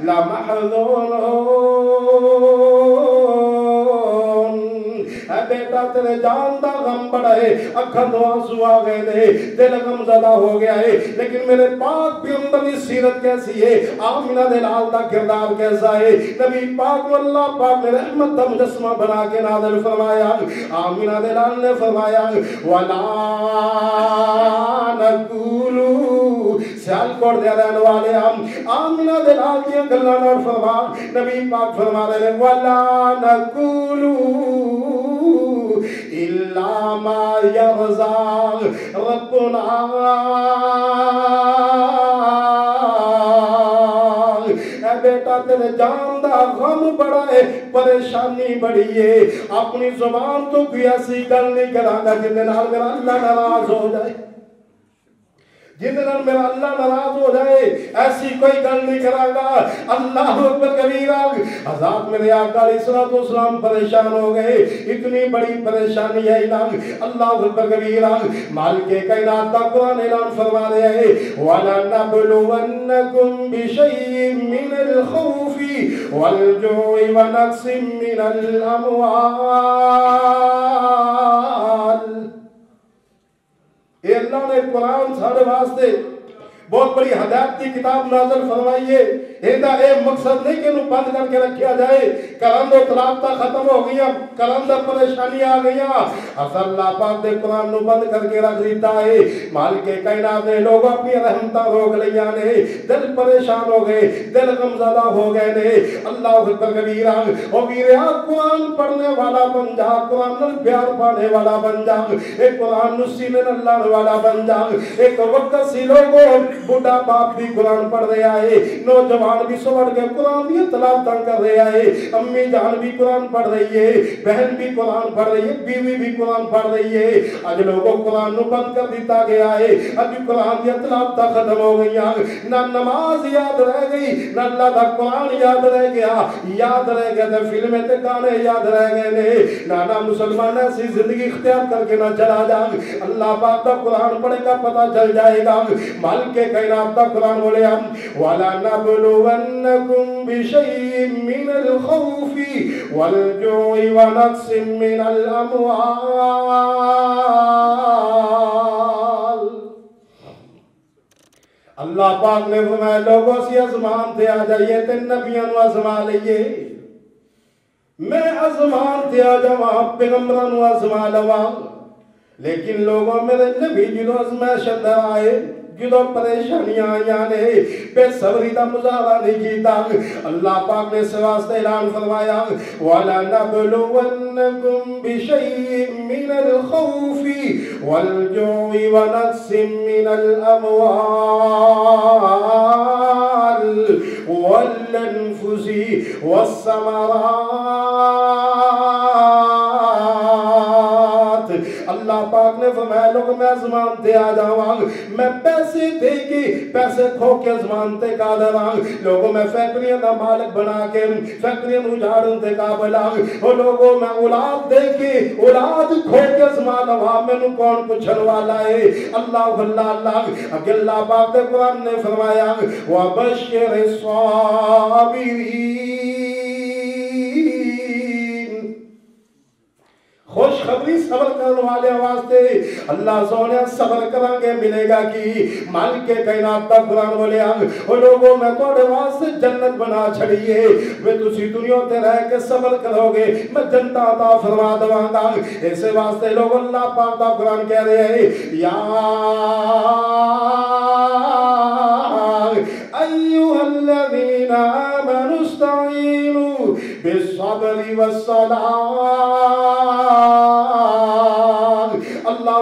لمحزونون، اے بیٹا تیرے جان دا غم بڑا ہے، اکھاں تو آنسو آ گئے نے، دل غم زدہ ہو گیا ہے، لیکن میرے پاک پیغمبر کی سیرت کیسی ہے، آمنہ دے لال دا کردار کیسا ہے، نبی پاک واللہ پاک نے رحمت دا مجسمہ بنا کے نازل فرمایا، آمنہ دے لال نے فرمایا وَلَا نَقُولُ سیال کوڑ دے رہنے والے ہم آمنہ دے لال دیا گلہ نور فرما، نبی پاک فرما رہے ہیں وَلَا نَقُولُ إِلَّا مَا يَرْضَى رَبُّنَا، اے بیٹا تیرے جان دا غم بڑا ہے، پریشانی بڑی ہے، اپنی زبان تو کوئی ایسی گل نہیں کرانا جن نال میرا اللہ ناراض ہو جائے، جن نال میرا اللہ ناراض ہو جائے، ایسی کوئی گل نہیں کرا گا۔ اللہ اکبر کبیرہ، حضرات میرے آقا علیہ السلام پریشان ہو گئے، اتنی بڑی پریشانی ہے الہ، اللہ اکبر کبیرہ، مالک کائنات کا قرآن اعلان فرما رہے ہیں وَلَنَبْلُوَنَّكُمْ بِشَيْءٍ مِّنَ الْخَوْفِ وَالْجُوعِ وَنَقْصٍ مِّنَ الْأَمْوَالِ۔ اے اللہ نے قرآن سارے واسطے بہت بڑی ہدایت کی کتاب نازل فرمائیے، ایدہ اے مقصد نہیں کہ انہوں بند کر کے رکھیا جائے، کلند و طلابتہ ختم ہو گیا، کلند پریشانی آ گیا، اصل اللہ پاک دے قرآن نو بند کر کے رکھ دیتا ہے، مالک کائنات نے لوگ اپنی رحمتہ روک لیا نے، دل پریشان ہو گئے، دل غمزدہ ہو گئے نے، اللہ اکبر کبیرہ، او میرے آپ قرآن پڑھنے والا بن جا، قرآن نل پیار پانے والا بن جا، ایک قرآن نو سینے اللہ والا بن جا، ایک وقت سی لوگوں بڑھا باپ بھی قرآن پڑھ رہے آئے، نوجوان بھی سوڑ کے قرآن بھی تلاوتاں کر رہے آئے، امی جان بھی قرآن پڑھ رہی ہے، بہن بھی قرآن پڑھ رہی ہے، بیوی بھی قرآن پڑھ رہی ہے، آج لوگوں قرآن نو بند کر دیتا گیا ہے، اب قرآن بھی تلاوتاں ختم ہو گئی، نہ نماز یاد رہ گئی، نہ اللہ دا قرآن یاد رہ گیا تو فلمیں تے گانے یاد رہ گئے نے، نہ مسلمان ایسی زندگی اختیار کر کے نہ چلا جا، اللہ پاک دا قرآن پڑھے گا پتہ چل جائے گا، مالک کائنات دا قرآن بولے ہم وَلَنَبْلُوَنَّكُمْ بِشَيْءٍ مِّنَ الْخَوْفِ وَالْجُوعِ وَنَقْصٍ مِّنَ الْأَمْوَالِ۔ اللہ پاک نے فرمایا لوگوں سے ازمان تے آ جائیے تے نبیان و ازما لئیے، میں ازمان تے آ جاؤں پیغمبران و ازما لواں، لیکن لوگوں میرے نبی جنہوں ازمائش اندر آئے، جنہوں پریشانیاں آنے، بے صبری دا مظاہرہ نہیں کیتا، اللہ پاک نے اس واسطے اعلان فرمایا وَلَنَبْلُوَنَّكُمْ بِشَيْءٍ مِّنَ الْخَوْفِ وَالْجُوعِ وَنَقْصٍ مِّنَ الْأَمْوَالِ وَالْأَنفُسِ وَالثَّمَرَاتِ۔ اللہ پاک نے فرمایا لوگ میں ازمان تے آ جاؤں، میں پیسے دے کے پیسے کھو کے ازمان تے قادر آؤں، لوگوں میں فیکٹریاں دا مالک بنا کے فیکٹریاں اجاڑن تے قابل آؤں، اور لوگوں میں اولاد دے کے اولاد کھو کے ازمان آؤں، میں نو کون پچھن والا ہے، اللہ اللہ اگر اللہ پاک دے قرآن نے فرمایا وَبَشِّرِ الصَّابِرِينَ، خوش خبری صبر کرنے والے واسطے اللہ سونے صبر کرانگے ملے گا کی، مالک کائنات دا قرآن بولے اور لوگوں میں توڑے واسطے جنت بنا چھڑیے، میں تسی دنیا تے رہ کے صبر کرو گے میں جنت عطا فرما دواں گا، ایسے واسطے لوگ اللہ پاک دا قرآن کہہ رہے ہیں یا ایوہ الذین آمنوا استعینوا بالصبر والصلاة، اللہ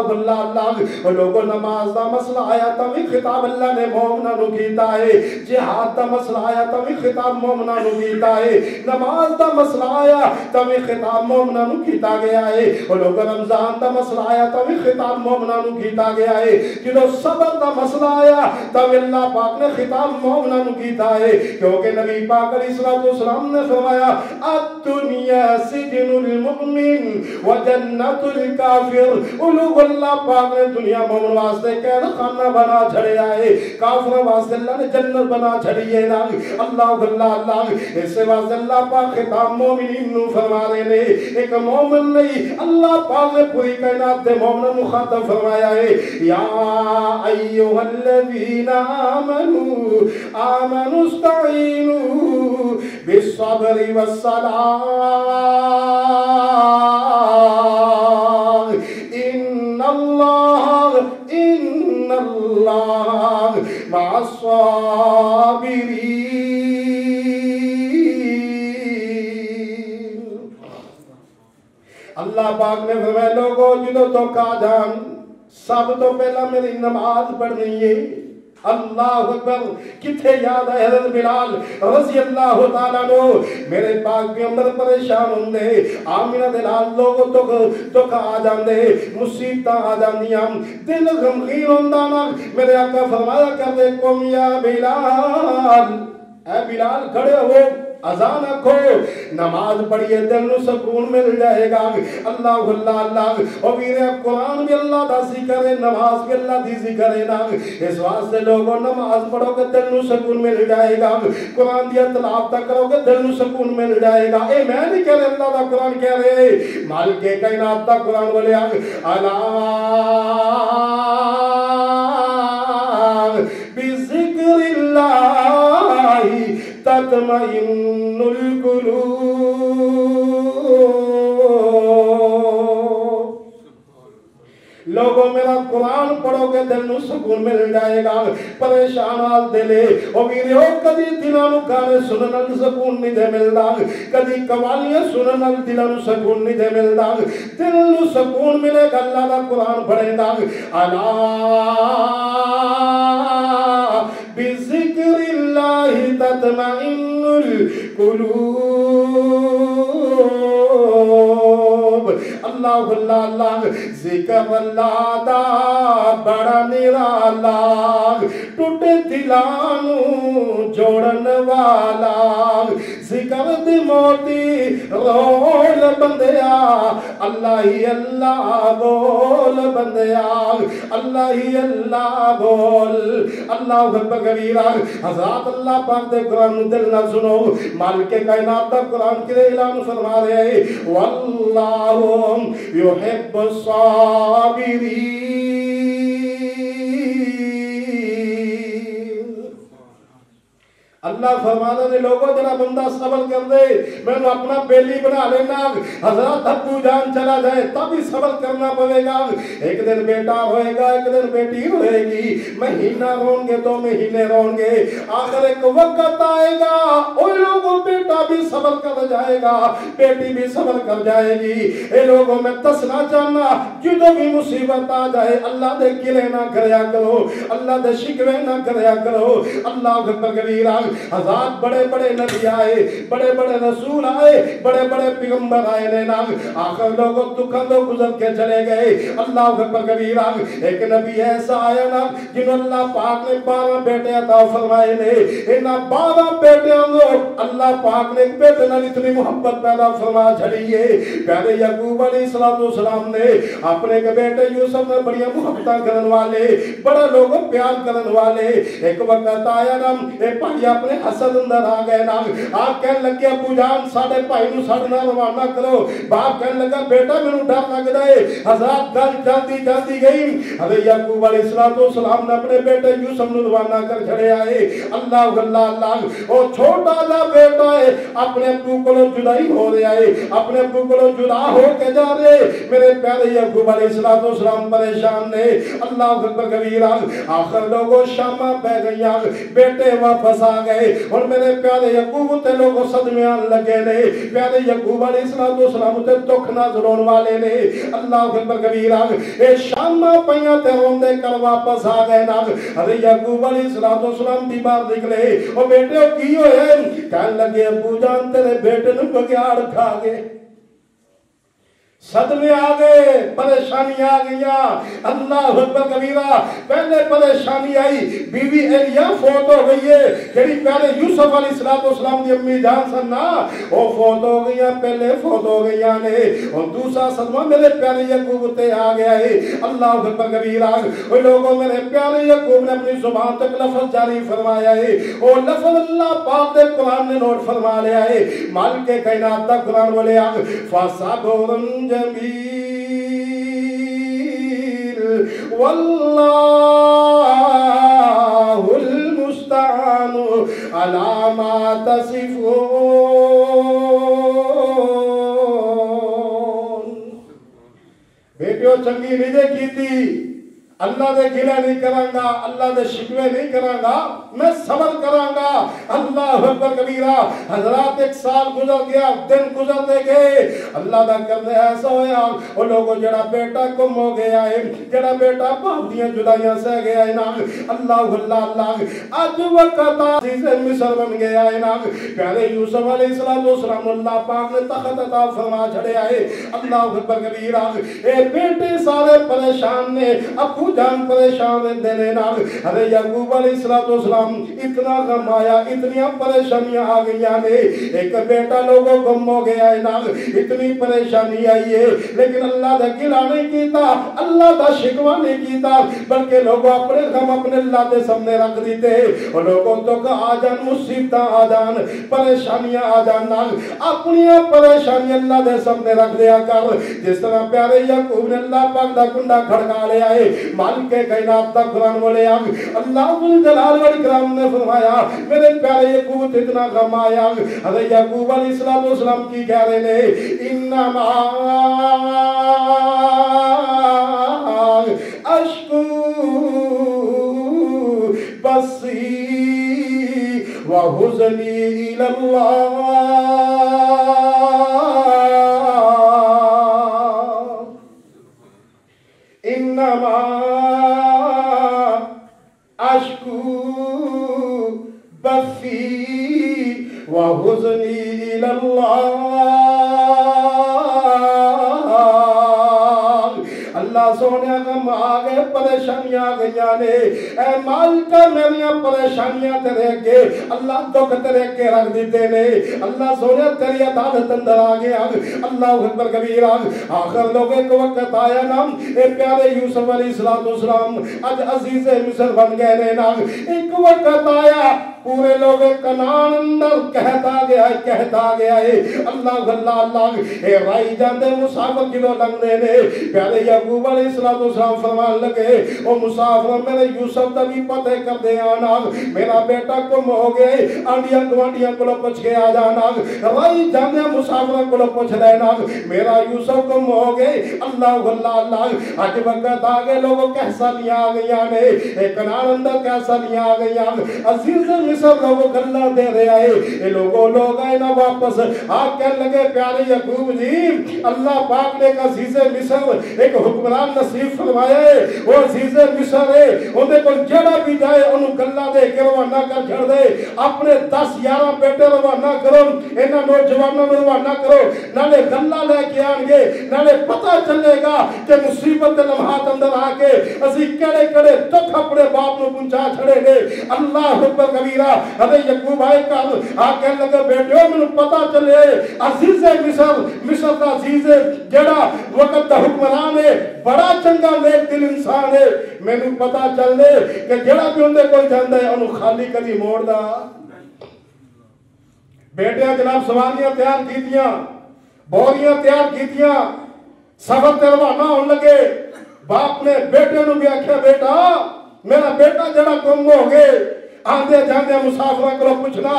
لوگوں نماز دا مسئلہ آیا تمہیں خطاب اللہ نے مومنہ نو کیتا ہے، جہاد دا مسئلہ آیا تمہیں خطاب مومنہ نو کیتا ہے، نماز دا مسئلہ آیا تمہیں خطاب مومنہ نو کیتا گیا ہے، اور لوگ رمضان دا مسئلہ آیا تمہیں خطاب مومنہ نو کیتا گیا ہے، جنہوں صبر دا مسئلہ آیا تمہیں اللہ پاک نے خطاب مومنہ نو کیتا ہے، کیونکہ نبی پاک علیہ السلام نے فرمایا الدنیا سجن المؤمن وجنت الکافر، لوگ اللہ پاک نے نے دنیا مومن واسطے قید خانہ بنا چھڑیا ہے، کافر واسطے اللہ نے جنت بنا چھڑی ہے نا۔ اللہ اللہ اللہ، اس واسطے اللہ پاک خطاب مومنین نو فرما رہے نے، ایک مومن نہیں، اللہ پاک نے پوری کائنات دے مومن مخاطب فرمایا ہے، یا ایھا الذین آمنوا آمنوا استعینوا بالصبر والصلاۃ ان اللہ مع الصابرین۔ اللہ پاک نے فرمایا لوگوں جدو تو کہا جان سب تو پہلا میری نماز پڑھنی ہے۔ اللہ اکبر، کتھے یاد ہے حضرت بلال رضی اللہ تعالیٰ عنہ، میرے پاک پیغمبر پریشان ہوندے، آمینہ دلال لوگوں تو کہا جاندے، مصیبتاں آ جاندیاں، دل غمگین ہوندا نا، میرے آقا فرمایا کرتے قوم یا بلال، اے بلال کھڑے ہو، اذان رکھو، نماز پڑھیے، دل نو سکون مل جائے گا۔ اللہ اللہ اللہ، اور میرے قرآن بھی اللہ دا ذکر ہے، نماز بھی اللہ دی ذکر ہے نا، اس واسطے لوگوں نماز پڑھو گے دل نو سکون مل جائے گا، قرآن دیا تلاوت کرو گے دل نو سکون مل جائے گا۔ اے میں نہیں کہہ رہے، اللہ دا قرآن کہہ رہے، مالک کائنات دا قرآن بولے الا بذکر اللہ تطمئن القلوب۔ لوگوں میرا قرآن پڑھو گے دل نو سکون مل جائے گا، پریشان آل دلے او میرے او کدی دلانو گانے سنن سکون نہیں دے ملدا، کدی قوالیاں سنن دلانو سکون نہیں دے ملدا، دل نو سکون ملے گا اللہ دا قرآن پڑھے گا۔ الا بذکر اللہ تطمئن القلوب۔ اللہ اللہ اللہ، ذکر اللہ دا بڑا نرالا، ٹوٹے دلانو جوڑن والا، ذکر دی موتی رول بندیا، اللہ ہی اللہ بول بندیا، اللہ ہی اللہ بول۔ اللہ اکبر کبیرہ، حضرات اللہ پاک دے قرآن دل نہ سنو، مالک کائنات دا قرآن کے اعلان فرما رہے ہیں واللہ یحب الصابرین۔ اللہ فرمانا نے لوگوں جنا بندہ صبر کر دے میں نے اپنا بیلی بنا لینا، حضرات ابو جان چلا جائے تب ہی صبر کرنا پڑے گا۔ ایک دن بیٹا ہوئے گا، ایک دن بیٹی ہوئے گی، مہینہ رون گے، 2 مہینے رون گے، آخر ایک وقت آئے گا ان لوگوں بیٹا بھی صبر کر جائے گا، بیٹی بھی صبر کر جائے گی۔ اے لوگوں میں تسنا چاہنا جدو بھی مصیبت آ جائے اللہ دے گلے نہ کریا کرو، اللہ دے شکوے نہ کریا کرو۔ اللہ اکبر کبیرہ، ہزار بڑے بڑے نبی آئے، بڑے بڑے رسول آئے، بڑے بڑے پیغمبر آئے لینا، آخر لوگوں دکھا دو گزر کے چلے گئے۔ اللہ اکبر کبیرہ، ایک نبی ایسا آیا نا جنہوں اللہ پاک نے 12 بیٹے عطا فرمائے نے، انہاں 12 بیٹیاں دو اللہ پاک نے ایک بیٹے نال اتنی محبت پیدا فرما چھڑی ہے۔ پیارے یعقوب علیہ السلام نے اپنے کے بیٹے یوسف نے بڑی محبتاں کرن والے، بڑا لوگوں پیار کرن والے، ایک وقت آیا نا اے بھائی اپنے حسد اندر آ گئے نا، آپ کہنے لگے ابو جان ساڑھے بھائی نو ساڑھنا روانہ کرو، باپ کہنے لگا بیٹا میں نو ڈر لگ دے، حضرات گل جلدی گئی، حضرت یعقوب علیہ السلام نے اپنے بیٹے یوسف نو روانہ کر کھڑے آئے۔ اللہ اللہ اللہ، وہ چھوٹا جا بیٹا ہے اپنے ابو کو جدائی ہو رہے آئے، اپنے ابو کو جدا ہو کے جا رہے، میرے پیارے یعقوب علیہ السلام پریشان نے۔ اللہ اکبر کبیرہ، آخر لوگوں شامہ بہ گئیاں، بیٹے واپس آ گئے، اور میرے پیارے یعقوب تے لوگوں صدمیاں لگے نے، پیارے یعقوب علیہ السلام تے دکھ نہ ضرور والے نے۔ اللہ اکبر کبیرہ، اے شامہ پہیاں تے روندے کر واپس آ گئے نا، حضرت یعقوب علیہ السلام بھی باہر نکلے، او بیٹے کی ہوئے؟ کہنے لگے ابو جان تیرے بیٹے نو بگیاڑ کھا گئے، صدمے آ گئے، پریشانی آ گیا، اللہ اکبر کبیرہ۔ پہلے پریشانی آئی، بیوی ایلیا فوت ہو گئی ہے، جڑی پہلے یوسف علیہ السلام دی امی جان سن نا، وہ فوت ہو گئی، پہلے فوت ہو گئی نے۔ اور دوسرا صدمہ میرے پیارے یعقوب تے آ گیا ہے، اللہ اکبر کبیرہ۔ وہ لوگوں میرے پیارے یعقوب نے اپنی زبان تک لفظ جاری فرمایا ہے، وہ لفظ اللہ پاک دے قرآن نے نوٹ فرما لیا ہے، مالک کائنات دا قرآن بولے فَصَبْرٌ جمیل واللہ المستعان علی ما تصفون۔ بیٹیوں چنگی نہیں دیکھی تھی، اللہ دے گلہ نہیں کرانگا، اللہ دے شکوے نہیں کرانگا، میں صبر کرانگا، اللہ اکبر کبیرہ۔ حضرات ایک سال گزر گیا، دن گزرتے گئے، اللہ دا کرنے ایسا ہویا، وہ لوگوں جڑا بیٹا کم ہو گیا ہے، جڑا بیٹا باپ دیاں جدائیاں سے گیا ہے نا، اللہ اللہ آج وقت عزیز مصر بن گیا ہے نا، پیارے یوسف علیہ السلام اللہ پاک نے تخت عطا فرما چھڑیا ہے، اللہ اکبر کبیرہ۔ اے بیٹے سارے پریشان نے، ابو جان پریشان دینے نال، حضرت یعقوب علیہ السلام اتنا غم آیا، اتنی پریشانیاں آ گئی نے، ایک بیٹا لوگوں گم ہو گیا ہے نال، اتنی پریشانی آئی ہے، لیکن اللہ دا گلہ نہیں کیتا، اللہ دا شکوہ نہیں کیتا، بلکہ لوگوں اپنے غم اپنے اللہ دے سامنے رکھ دیتے، اور لوگوں تو کہ آ جان مصیبتاں آ جان، پریشانیاں آ جان نال، اپنی پریشانی اللہ دے سامنے رکھ دیا کر، جس طرح پیارے یعقوب نے اللہ پاک دا کنڈا کھڑکا لیا ہے، مالک کائنات دا قرآن بولے اللہ ذوالجلال والاکرام نے فرمایا میرے پیارے یعقوب اتنا غم آیا، حضرت یعقوب علیہ السلام کی کہہ رہے نے انما اشکو بسی وحزنی الاللہ، انما اشکو بثی وحزنی الاللہ۔ اللہ سونے غم آگے، پریشانیاں آگئیاں نے، اے مالکہ میریاں پریشانیاں تیرے کے، اللہ دکھ تیرے کے رکھ دیتے نے، اللہ سونے تیری عدالت اندر آگے اللہ اکبر کبیرہ۔ آخر لوگ ایک وقت آیا نا، اے پیارے یوسف علیہ السلام آج عزیز مصر بن گئے نے نا، ایک وقت آیا پورے لوگ کنان اندر کہتا گیا ہے اللہ اللہ اے رائی جاندے مسافر کلو لگنے نے، پیارے یعقوب علیہ السلام فرمان لگے او مسافر میرے یوسف دا بھی پتے کر دے آنا، میرا بیٹا کم ہو گئے، آنڈیاں گوانڈیاں کلو پچھ کے آ جانا، رائی جاندے مسافر کلو پچھ لینا، میرا یوسف کم ہو گئے، اللہ اللہ آج وقت آگے لوگوں کیسا لیا آگیا نے، ایک کنان اندر کیسا لیا آگیا، عزیز مصر لوگوں گلہ دے رہے آئے، یہ لوگ آئے نا واپس آگ کہنے لگے پیارے یعقوب جی اللہ پاک نے ایک عزیز مصر ایک حکمران نصیب فرمایا ہے، وہ عزیز مصر ہے، انہیں کو جڑا بھی جائے انہوں گلہ دے کے روانہ کر جھڑ دے، اپنے 10-11 بیٹے روانہ کرو، انہاں نوجوانوں روانہ کرو، نالے گلہ لے کے آنگے، نالے پتہ چلے گا کہ مصیبت لمحات اندر آکے اسی کڑے کڑے تک اپنے باپ نو پنچا چھڑے گے، اللہ اکبر کبیرہ۔ حضرت یعقوب آئے کر آکے لگے بیٹیوں میں پتہ چلے عزیز مصر کا عزیز جڑا وقت دا حکمران ہے، بڑا چنگا نیک دل انسان ہے، میں نے پتہ چل دے کہ جڑا بھی اندے کوئی جاندہ ہے انہوں خالی کری موڑ دا۔ بیٹیاں جناب سواریاں تیار کی دیا، بوریاں تیار کی دیا، سفر تروانہ ہون لگے، باپ نے بیٹے نو بھی آکھیا بیٹا میرا بیٹا جڑا گم ہو گئے، آندے جاندے مسافرہ کو پوچھنا